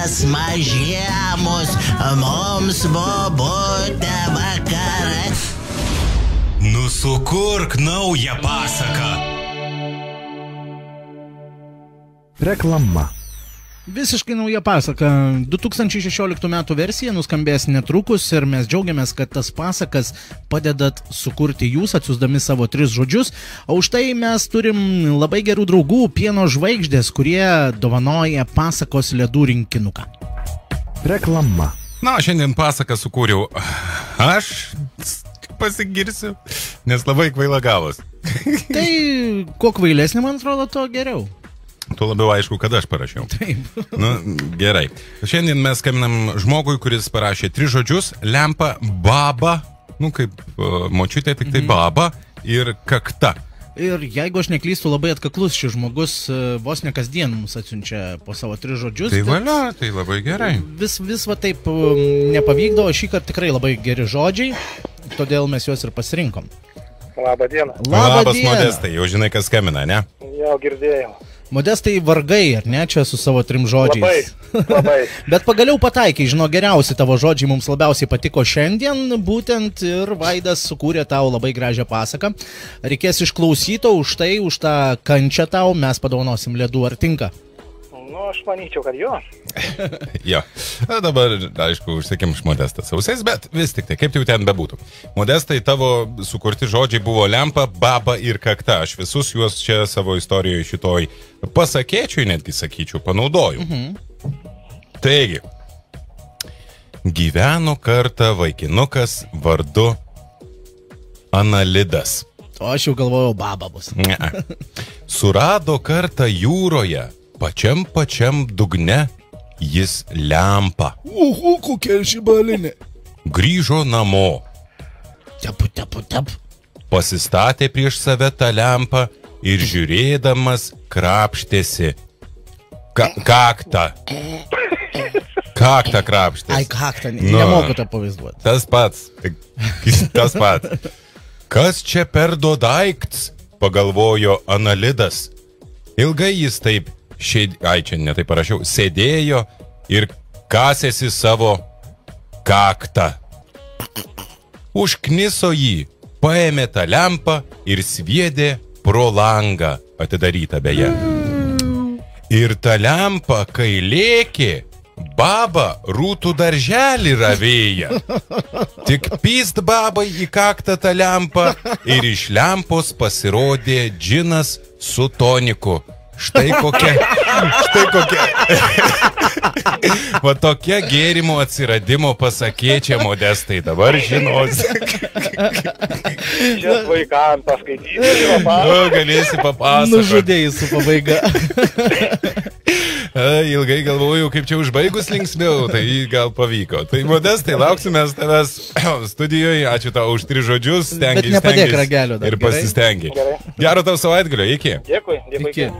mes mažiemus, mums bobutė vakaras. Nusukurk naują pasaką. Reklama. Visiškai nauja pasaka. 2016 metų versija nuskambės netrukus ir mes džiaugiamės, kad tas pasakas padedat sukurti jūs, atsiųsdami savo 3 žodžius. O už tai mes turim labai gerų draugų, pieno žvaigždės, kurie dovanoja pasakos ledų rinkinuką. Reklama. Na, šiandien pasaką sukūriau aš, pasigirsiu, nes labai kvaila gavos. Tai kuo kvailesnė, man atrodo, to geriau. Tuo labiau aišku, kad aš parašiau. Taip. Nu, gerai. Šiandien mes skambinam žmogui, kuris parašė 3 žodžius. Lempa, baba, nu kaip močiutė, tik tai baba ir kakta. Ir jeigu aš neklystu, labai atkaklus šis žmogus vos ne kasdien mums atsiunčia po savo 3 žodžius. Tai valia, tai labai gerai. Vis va taip nepavykdavo, šį kartą tikrai labai geri žodžiai, todėl mes juos ir pasirinkom. Labą dieną. Labas, Modestai, jau žinai, kas skambina, ne? Jau girdėjau. Modestai vargai, ar ne, čia su savo 3 žodžiais? Labai. Bet pagaliau pataikai, žinau, geriausi tavo žodžiai mums labiausiai patiko šiandien, būtent ir Vaidas sukūrė tau labai gražią pasaką. Reikės išklausyto, už tai, už tą kančią tau mes padovanosim ledų, ar tinka? Nu, aš manyčiau, kad jo. Jo. Na, dabar, aišku, užsikim iš Modestas ausiais, bet vis tik tai, kaip jau ten bebūtų. Modestai, tavo sukurti žodžiai buvo lempa, baba ir kakta. Aš visus juos čia savo istorijoje šitoj pasakėčiui, netgi sakyčiau, panaudoju. Taigi, gyveno kartą vaikinukas vardu Analidas. O aš jau galvojau, baba bus. Ne. Surado kartą jūroje, pačiam dugne, jis lempą. Kokia žibalinė. Grįžo namo, Tepu. pasistatė prieš save tą lempą ir žiūrėdamas krapštėsi. Kaktą. Kaktą krapštėsi. Ai, kaktą, nemoku tą pavaizduoti. Tas pats. Tas pats. Kas čia per daiktas, pagalvojo Analidas. Ilgai jis taip, ai čia ne taip parašiau, sėdėjo ir kasėsi savo kaktą. Užkniso jį, paėmė tą lempą ir sviedė pro langą, atidarytą beje. Ir ta lempa, kai lėkė, baba rūtų darželį ravėja. Tik pyst babai į kaktą tą lempą ir iš lempos pasirodė džinas su toniku. Štai kokia. Va tokia gėrimo atsiradimo pasakėčia Modestai, dabar žinosi. Čia vaikams paskaityti. Galėsi papasakoti. Nužudėjai su pabaiga. Ilgai galvojau, kaip čia užbaigus linksmiau, tai gal pavyko. Tai Modestai, lauksime tavęs studijoje. Ačiū tau už 3 žodžius. Bet nepadėk ragelio dar. Ir pasistengiai. Gero tau savaitgalio, iki. Dėkui. Iki.